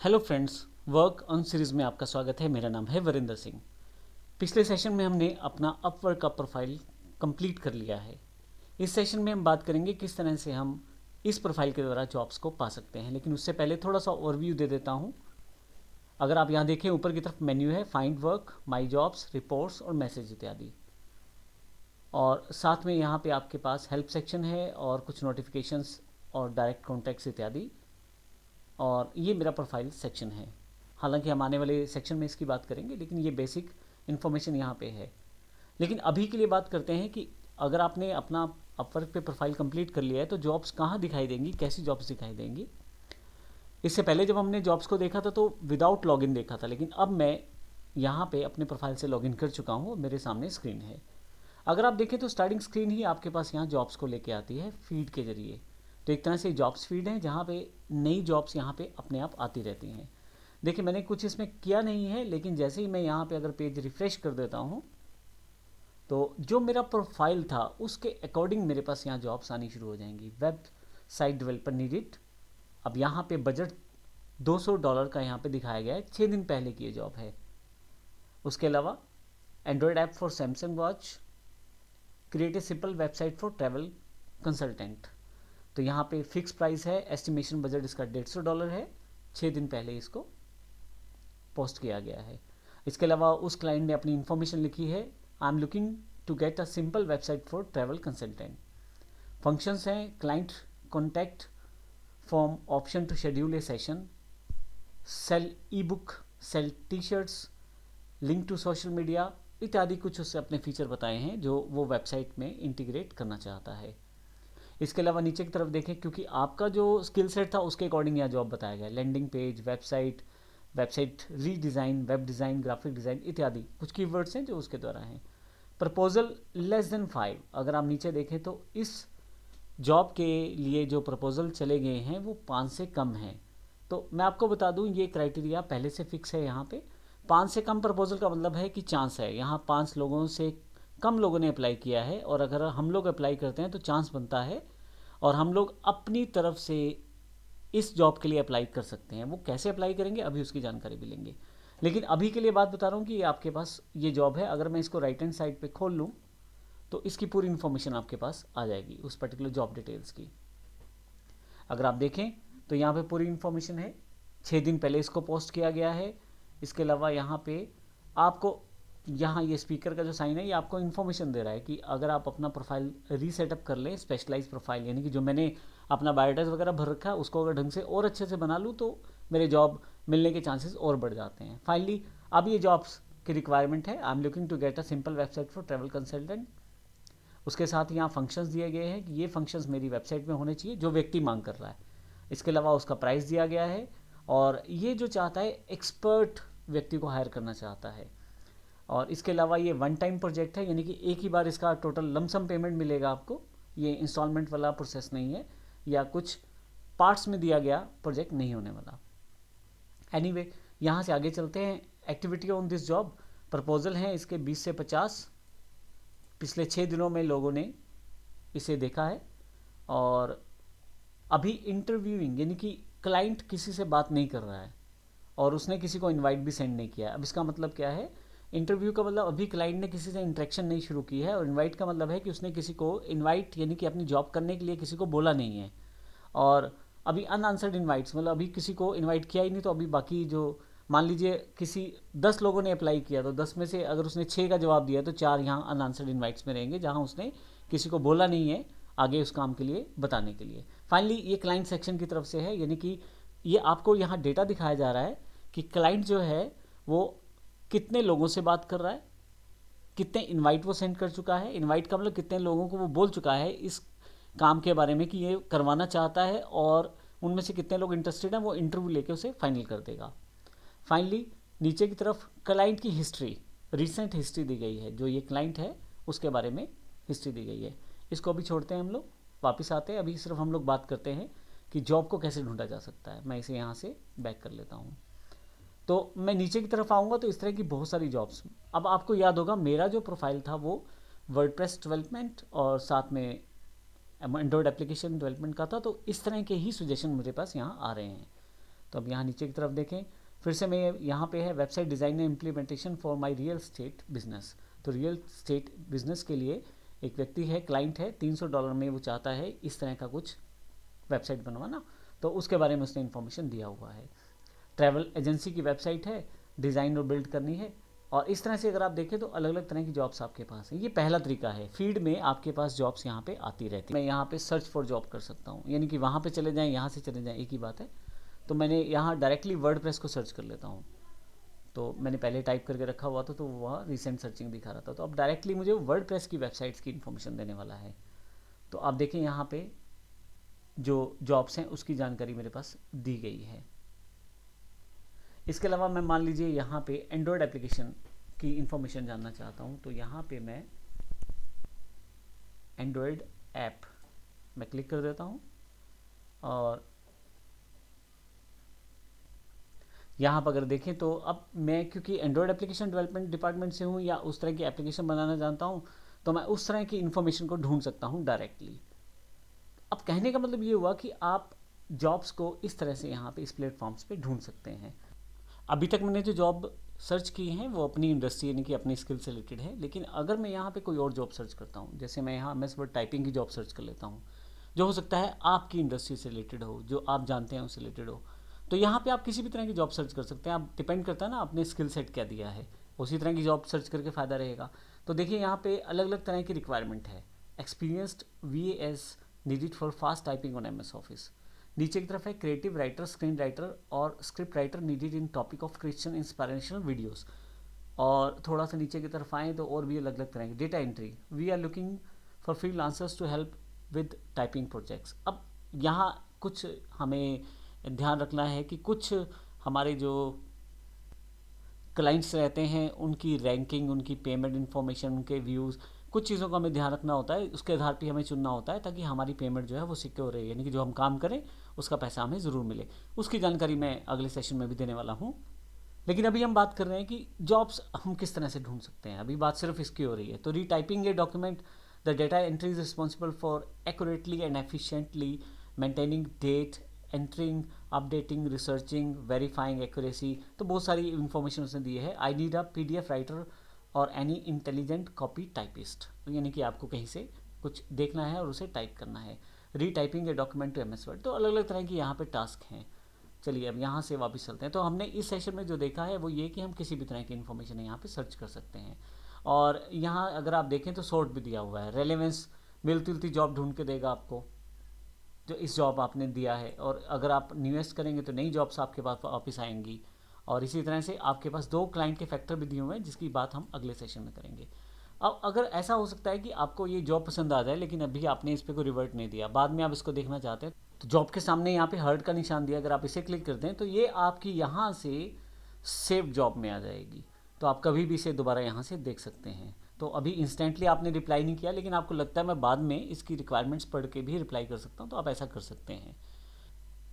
Hello friends, work on series में आपका स्वागत है। मेरा नाम है वरिंदर सिंह। पिछले सेशन में हमने अपना अपवर्क का प्रोफाइल कंप्लीट कर लिया है। इस सेशन में हम बात करेंगे किस तरह से हम इस प्रोफाइल के द्वारा जॉब्स को पा सकते हैं, लेकिन उससे पहले थोड़ा सा ओवरव्यू दे देता हूँ। अगर आप यहाँ देखें, ऊपर की तरफ मेन्यू है, फाइंड वर्क, माई जॉब्स, रिपोर्ट्स और मैसेज इत्यादि। और साथ में यहाँ पे आपके पास हेल्प सेक्शन है और कुछ नोटिफिकेशंस और डायरेक्ट कॉन्टैक्ट्स इत्यादि। और ये मेरा प्रोफाइल सेक्शन है। हालांकि हम आने वाले सेक्शन में इसकी बात करेंगे, लेकिन ये बेसिक इन्फॉर्मेशन यहाँ पे है। लेकिन अभी के लिए बात करते हैं कि अगर आपने अपना अपवर्क पे प्रोफाइल कंप्लीट कर लिया है तो जॉब्स कहाँ दिखाई देंगी, कैसी जॉब्स दिखाई देंगी। इससे पहले जब हमने जॉब्स को देखा था तो विदाउट लॉगिन देखा था, लेकिन अब मैं यहाँ पे अपने प्रोफाइल से लॉगिन कर चुका हूँ। मेरे सामने स्क्रीन है। अगर आप देखें तो स्टार्टिंग स्क्रीन ही आपके पास यहाँ जॉब्स को लेके आती है फीड के जरिए। तो एक तरह से जॉब्स फीड है जहाँ पे नई जॉब्स यहाँ पे अपने आप आती रहती हैं। देखिए, मैंने कुछ इसमें किया नहीं है, लेकिन जैसे ही मैं यहाँ पे अगर पेज रिफ्रेश कर देता हूँ तो जो मेरा प्रोफाइल था उसके अकॉर्डिंग मेरे पास यहाँ जॉब्स आनी शुरू हो जाएंगी। Web site developer needed. अब यहाँ पे बजट $200 का यहाँ पे दिखाया गया है। 6 दिन पहले की ये जॉब है। उसके अलावा Android app for Samsung watch, create a simple website for travel consultant. तो यहाँ पे फिक्स प्राइस है, एस्टिमेशन बजट इसका $150 है। 6 दिन पहले इसको पोस्ट किया गया है। इसके अलावा उस क्लाइंट ने अपनी इन्फॉर्मेशन लिखी है, I am looking to get a simple website for travel consultant. Functions हैं, client contact form, option to schedule a session, sell e book, sell T shirts, link to social media इत्यादि। कुछ उससे अपने feature बताए हैं जो वो website में इंटीग्रेट करना चाहता है। इसके अलावा नीचे की तरफ देखें, क्योंकि आपका जो स्किल सेट था उसके अकॉर्डिंग यहाँ जॉब बताया गया है। Landing page, website, website redesign, web design, graphic design इत्यादि कुछ कीवर्ड्स हैं जो उसके द्वारा हैं। Proposal less than 5। अगर आप नीचे देखें तो इस जॉब के लिए जो प्रपोजल चले गए हैं वो 5 से कम हैं। तो मैं आपको बता दूं, ये क्राइटेरिया पहले से फिक्स है। यहाँ पे 5 से कम प्रपोजल का मतलब है कि चांस है। यहाँ 5 लोगों से कम लोगों ने अप्लाई किया है, और अगर हम लोग अप्लाई करते हैं तो चांस बनता है और हम लोग अपनी तरफ से इस जॉब के लिए अप्लाई कर सकते हैं। वो कैसे अप्लाई करेंगे अभी उसकी जानकारी भी लेंगे, लेकिन अभी के लिए बात बता रहा हूँ कि आपके पास ये जॉब है। अगर मैं इसको राइट हैंड साइड पे खोल लूँ तो इसकी पूरी इन्फॉर्मेशन आपके पास आ जाएगी उस पर्टिकुलर जॉब डिटेल्स की। अगर आप देखें तो यहाँ पे पूरी इन्फॉर्मेशन है। 6 दिन पहले इसको पोस्ट किया गया है। इसके अलावा यहाँ पे आपको यहाँ ये स्पीकर का जो साइन है ये आपको इन्फॉर्मेशन दे रहा है कि अगर आप अपना प्रोफाइल रीसेटअप कर लें, स्पेशलाइज प्रोफाइल, यानी कि जो मैंने अपना बायोडाटा वगैरह भर रखा है उसको अगर ढंग से और अच्छे से बना लूँ तो मेरे जॉब मिलने के चांसेस और बढ़ जाते हैं। फाइनली अब ये जॉब्स की रिक्वायरमेंट है, I am looking to get a simple website for travel consultant. उसके साथ यहाँ फंक्शंस दिए गए हैं कि ये फंक्शंस मेरी वेबसाइट में होने चाहिए जो व्यक्ति मांग कर रहा है। इसके अलावा उसका प्राइस दिया गया है, और ये जो चाहता है एक्सपर्ट व्यक्ति को हायर करना चाहता है। और इसके अलावा ये वन टाइम प्रोजेक्ट है, यानी कि एक ही बार इसका टोटल लमसम पेमेंट मिलेगा आपको। ये इंस्टॉलमेंट वाला प्रोसेस नहीं है या कुछ पार्ट्स में दिया गया प्रोजेक्ट नहीं होने वाला। एनीवे, यहाँ से आगे चलते हैं। Activity on this job, proposal हैं इसके 20 से 50। पिछले 6 दिनों में लोगों ने इसे देखा है, और अभी इंटरव्यूइंग, यानी कि क्लाइंट किसी से बात नहीं कर रहा है और उसने किसी को इनवाइट भी सेंड नहीं किया है। अब इसका मतलब क्या है? इंटरव्यू का मतलब अभी क्लाइंट ने किसी से इंटरेक्शन नहीं शुरू की है, और इनवाइट का मतलब है कि उसने किसी को इनवाइट, यानी कि अपनी जॉब करने के लिए किसी को बोला नहीं है। और अभी अनआंसर्ड इनवाइट्स, मतलब अभी किसी को इनवाइट किया ही नहीं, तो अभी बाकी जो, मान लीजिए किसी 10 लोगों ने अप्लाई किया तो 10 में से अगर उसने 6 का जवाब दिया तो 4 यहाँ अनआंसर्ड इनवाइट्स में रहेंगे, जहाँ उसने किसी को बोला नहीं है आगे उस काम के लिए बताने के लिए। फाइनली ये क्लाइंट सेक्शन की तरफ से है, यानी कि ये आपको यहाँ डेटा दिखाया जा रहा है कि क्लाइंट जो है वो कितने लोगों से बात कर रहा है, कितने इनवाइट वो सेंड कर चुका है। इनवाइट का मतलब कितने लोगों को वो बोल चुका है इस काम के बारे में कि ये करवाना चाहता है, और उनमें से कितने लोग इंटरेस्टेड हैं वो इंटरव्यू लेके उसे फाइनल कर देगा। फाइनली नीचे की तरफ क्लाइंट की हिस्ट्री, रिसेंट हिस्ट्री दी गई है। जो ये क्लाइंट है उसके बारे में हिस्ट्री दी गई है। इसको अभी छोड़ते हैं हम लोग, वापस आते हैं। अभी सिर्फ हम लोग बात करते हैं कि जॉब को कैसे ढूंढा जा सकता है। मैं इसे यहाँ से बैक कर लेता हूँ। तो मैं नीचे की तरफ आऊँगा तो इस तरह की बहुत सारी जॉब्स। अब आपको याद होगा मेरा जो प्रोफाइल था वो वर्डप्रेस डेवलपमेंट और साथ में एंड्रॉयड एप्लीकेशन डेवलपमेंट का था, तो इस तरह के ही सजेशन मेरे पास यहाँ आ रहे हैं। तो अब यहाँ नीचे की तरफ देखें, फिर से मैं यहाँ पे है website design and implementation for my real estate business. तो रियल स्टेट बिजनेस के लिए एक व्यक्ति है, क्लाइंट है, $300 में वो चाहता है इस तरह का कुछ वेबसाइट बनवाना, तो उसके बारे में उसने इन्फॉर्मेशन दिया हुआ है। ट्रैवल एजेंसी की वेबसाइट है, डिज़ाइन और बिल्ड करनी है। और इस तरह से अगर आप देखें तो अलग अलग तरह की जॉब्स आपके पास हैं। ये पहला तरीका है, फीड में आपके पास जॉब्स यहाँ पे आती रहती है। मैं यहाँ पे सर्च फॉर जॉब कर सकता हूँ, यानी कि वहाँ पे चले जाएँ, यहाँ से चले जाएँ, एक ही बात है। तो मैंने यहाँ डायरेक्टली वर्डप्रेस को सर्च कर लेता हूँ। तो मैंने पहले टाइप करके रखा हुआ था, तो वह रिसेंट सर्चिंग दिखा रहा था। तो अब डायरेक्टली मुझे वर्डप्रेस की वेबसाइट्स की इन्फॉर्मेशन देने वाला है। तो आप देखें यहाँ पे जो जॉब्स हैं उसकी जानकारी मेरे पास दी गई है। इसके अलावा मैं मान लीजिए यहाँ पे एंड्रॉयड एप्लीकेशन की इन्फॉर्मेशन जानना चाहता हूँ, तो यहाँ पे मैं एंड्रॉयड ऐप में क्लिक कर देता हूँ और यहाँ पर अगर देखें तो अब मैं क्योंकि एंड्रॉयड एप्लीकेशन डेवलपमेंट डिपार्टमेंट से हूँ या उस तरह की एप्लीकेशन बनाना जानता हूँ, तो मैं उस तरह की इन्फॉर्मेशन को ढूंढ सकता हूँ डायरेक्टली। अब कहने का मतलब ये हुआ कि आप जॉब्स को इस तरह से यहाँ पे इस प्लेटफॉर्म्स पे ढूंढ सकते हैं। अभी तक मैंने जो जॉब सर्च की हैं वो अपनी इंडस्ट्री यानी कि अपनी स्किल से रिलेटेड है, लेकिन अगर मैं यहाँ पे कोई और जॉब सर्च करता हूँ, जैसे मैं यहाँ MS वर्ड टाइपिंग की जॉब सर्च कर लेता हूँ, जो हो सकता है आपकी इंडस्ट्री से रिलेटेड हो, जो आप जानते हैं उससे रिलेटेड हो, तो यहाँ पे आप किसी भी तरह की जॉब सर्च कर सकते हैं। आप डिपेंड करता है ना अपने स्किल सेट क्या दिया है, उसी तरह की जॉब सर्च करके फ़ायदा रहेगा। तो देखिए यहाँ पे अलग अलग तरह की रिक्वायरमेंट है। Experienced VAS needed for fast typing on MS office. नीचे की तरफ है क्रिएटिव राइटर, स्क्रीन राइटर और script writer needed in topic of Christian inspirational videos. और थोड़ा सा नीचे की तरफ आएँ तो और भी अलग अलग तरह की data entry. We are looking for freelancers to help with typing projects. अब यहाँ कुछ हमें ध्यान रखना है कि कुछ हमारे जो क्लाइंट्स रहते हैं उनकी रैंकिंग, उनकी पेमेंट इन्फॉर्मेशन, उनके व्यूज़, कुछ चीज़ों का हमें ध्यान रखना होता है। उसके आधार पर हमें चुनना होता है ताकि हमारी पेमेंट जो है वो सिक्योर रहे, यानी कि जो हम काम करें उसका पैसा हमें ज़रूर मिले। उसकी जानकारी मैं अगले सेशन में भी देने वाला हूँ। लेकिन अभी हम बात कर रहे हैं कि जॉब्स हम किस तरह से ढूंढ सकते हैं, अभी बात सिर्फ इसकी हो रही है। तो retyping a document, the data entry is responsible for accurately and efficiently maintaining date, entering, updating, researching, verifying accuracy. तो बहुत सारी इन्फॉर्मेशन उसने दी है। I need a PDF writer or any intelligent copy typist, यानी कि आपको कहीं से कुछ देखना है और उसे टाइप करना है। Retyping a document to MS Word. तो अलग अलग तरह की यहाँ पे टास्क हैं। चलिए अब यहाँ से वापस चलते हैं। तो हमने इस सेशन में जो देखा है वो ये कि हम किसी भी तरह की इन्फॉर्मेशन यहाँ पे सर्च कर सकते हैं। और यहाँ अगर आप देखें तो सॉर्ट भी दिया हुआ है, रेलेवेंस, मिलती जुलती जॉब ढूंढ के देगा आपको जो इस जॉब आपने दिया है। और अगर आप इन्वेस्ट करेंगे तो नई जॉब्स आपके पास वापस आएंगी। और इसी तरह से आपके पास 2 क्लाइंट के फैक्टर भी दिए हुए हैं जिसकी बात हम अगले सेशन में करेंगे। अब अगर ऐसा हो सकता है कि आपको ये जॉब पसंद आ जाए लेकिन अभी आपने इस पर कोई रिवर्ट नहीं दिया, बाद में आप इसको देखना चाहते हैं, तो जॉब के सामने यहाँ पे हर्ट का निशान दिया, अगर आप इसे क्लिक कर दें तो ये आपकी यहाँ से सेव जॉब में आ जाएगी। तो आप कभी भी इसे दोबारा यहाँ से देख सकते हैं। तो अभी इंस्टेंटली आपने रिप्लाई नहीं किया, लेकिन आपको लगता है मैं बाद में इसकी रिक्वायरमेंट्स पढ़ के भी रिप्लाई कर सकता हूँ, तो आप ऐसा कर सकते हैं।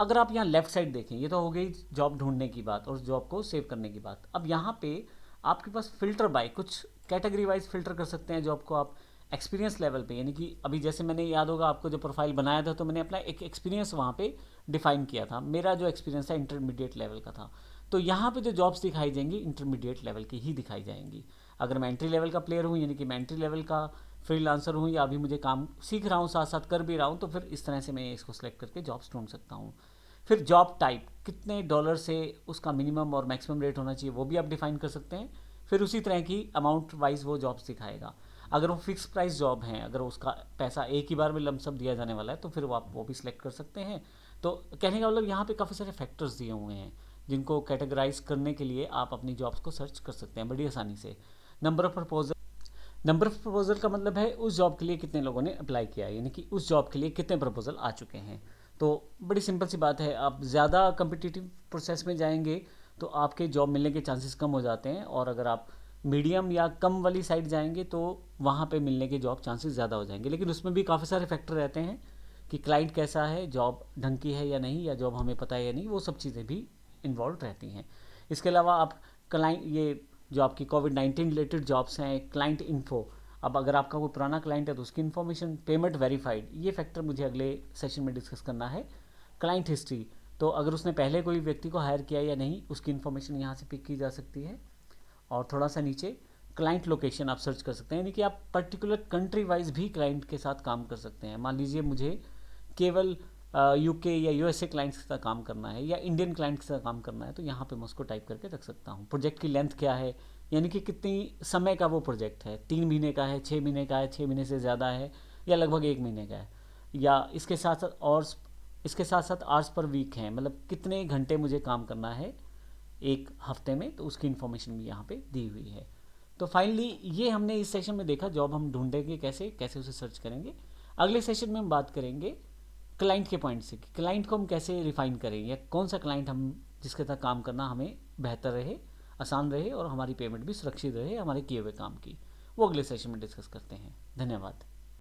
अगर आप यहाँ लेफ्ट साइड देखें, ये तो हो गई जॉब ढूंढने की बात और जॉब को सेव करने की बात। अब यहाँ पे आपके पास फ़िल्टर बाय, कुछ कैटेगरी वाइज फ़िल्टर कर सकते हैं जॉब को आप एक्सपीरियंस लेवल पे, यानी कि अभी जैसे मैंने, याद होगा आपको, जो प्रोफाइल बनाया था तो मैंने अपना एक एक्सपीरियंस वहाँ पे डिफाइन किया था। मेरा जो एक्सपीरियंस था इंटरमीडिएट लेवल का था। तो यहाँ पे जो जॉब्स दिखाई जाएंगी इंटरमीडिएट लेवल की ही दिखाई जाएंगी। अगर मैं एंट्री लेवल का प्लेयर हूँ, यानी कि मैं एंट्री लेवल का फ्रीलांसर हूँ या अभी मुझे काम सीख रहा हूँ, साथ साथ कर भी रहा हूँ, तो फिर इस तरह से मैं इसको सेलेक्ट करके जॉब्स ढूंढ सकता हूँ। फिर जॉब टाइप, कितने डॉलर से उसका मिनिमम और मैक्सिमम रेट होना चाहिए वो भी आप डिफाइन कर सकते हैं। फिर उसी तरह की अमाउंट वाइज वो जॉब्स दिखाएगा। अगर वो फिक्स प्राइस जॉब है, अगर उसका पैसा एक ही बार में लमसम दिया जाने वाला है, तो फिर वो आप वो भी सिलेक्ट कर सकते हैं। तो कहने का मतलब यहाँ पे काफ़ी सारे फैक्टर्स दिए हुए हैं जिनको कैटेगराइज करने के लिए आप अपनी जॉब्स को सर्च कर सकते हैं बड़ी आसानी से। Number of proposal, number of proposal का मतलब है उस जॉब के लिए कितने लोगों ने अप्लाई किया है, यानी कि उस जॉब के लिए कितने प्रपोजल आ चुके हैं। तो बड़ी सिंपल सी बात है, आप ज़्यादा कम्पिटिटिव प्रोसेस में जाएंगे तो आपके जॉब मिलने के चांसेस कम हो जाते हैं, और अगर आप मीडियम या कम वाली साइड जाएंगे तो वहाँ पे मिलने के जॉब चांसेस ज़्यादा हो जाएंगे। लेकिन उसमें भी काफ़ी सारे फैक्टर रहते हैं कि क्लाइंट कैसा है, जॉब ढंग की है या नहीं, या जॉब हमें पता है या नहीं, वो सब चीज़ें भी इन्वॉल्व रहती हैं। इसके अलावा आप क्लाइंट, ये जो आपकी कोविड-19 रिलेटेड जॉब्स हैं, क्लाइंट इन्फो, अब अगर आपका कोई पुराना क्लाइंट है तो उसकी इन्फॉर्मेशन, पेमेंट वेरीफाइड, ये फैक्टर मुझे अगले सेशन में डिस्कस करना है। क्लाइंट हिस्ट्री, तो अगर उसने पहले कोई व्यक्ति को हायर किया या नहीं, उसकी इन्फॉर्मेशन यहाँ से पिक की जा सकती है। और थोड़ा सा नीचे क्लाइंट लोकेशन आप सर्च कर सकते हैं, यानी कि आप पर्टिकुलर कंट्री वाइज भी क्लाइंट के साथ काम कर सकते हैं। मान लीजिए मुझे केवल यूके या यूएसए क्लाइंट्स के साथ काम करना है या इंडियन क्लाइंट्स के साथ काम करना है, तो यहाँ पे मैं उसको टाइप करके रख सकता हूँ। प्रोजेक्ट की लेंथ क्या है, यानी कि कितनी समय का वो प्रोजेक्ट है, 3 महीने का है, 6 महीने का है, 6 महीने से ज़्यादा है, या लगभग 1 महीने का है, या इसके साथ साथ और इसके साथ साथ आवर्स पर वीक हैं, मतलब कितने घंटे मुझे काम करना है एक हफ्ते में, तो उसकी इन्फॉर्मेशन भी यहाँ पे दी हुई है। तो फाइनली ये हमने इस सेशन में देखा, जॉब हम ढूंढेंगे कैसे, कैसे उसे सर्च करेंगे। अगले सेशन में हम बात करेंगे क्लाइंट के पॉइंट से कि क्लाइंट को हम कैसे रिफाइन करें, या कौन सा क्लाइंट हम जिसके साथ काम करना हमें बेहतर रहे, आसान रहे और हमारी पेमेंट भी सुरक्षित रहे हमारे किए हुए काम की। वो अगले सेशन में डिस्कस करते हैं। धन्यवाद।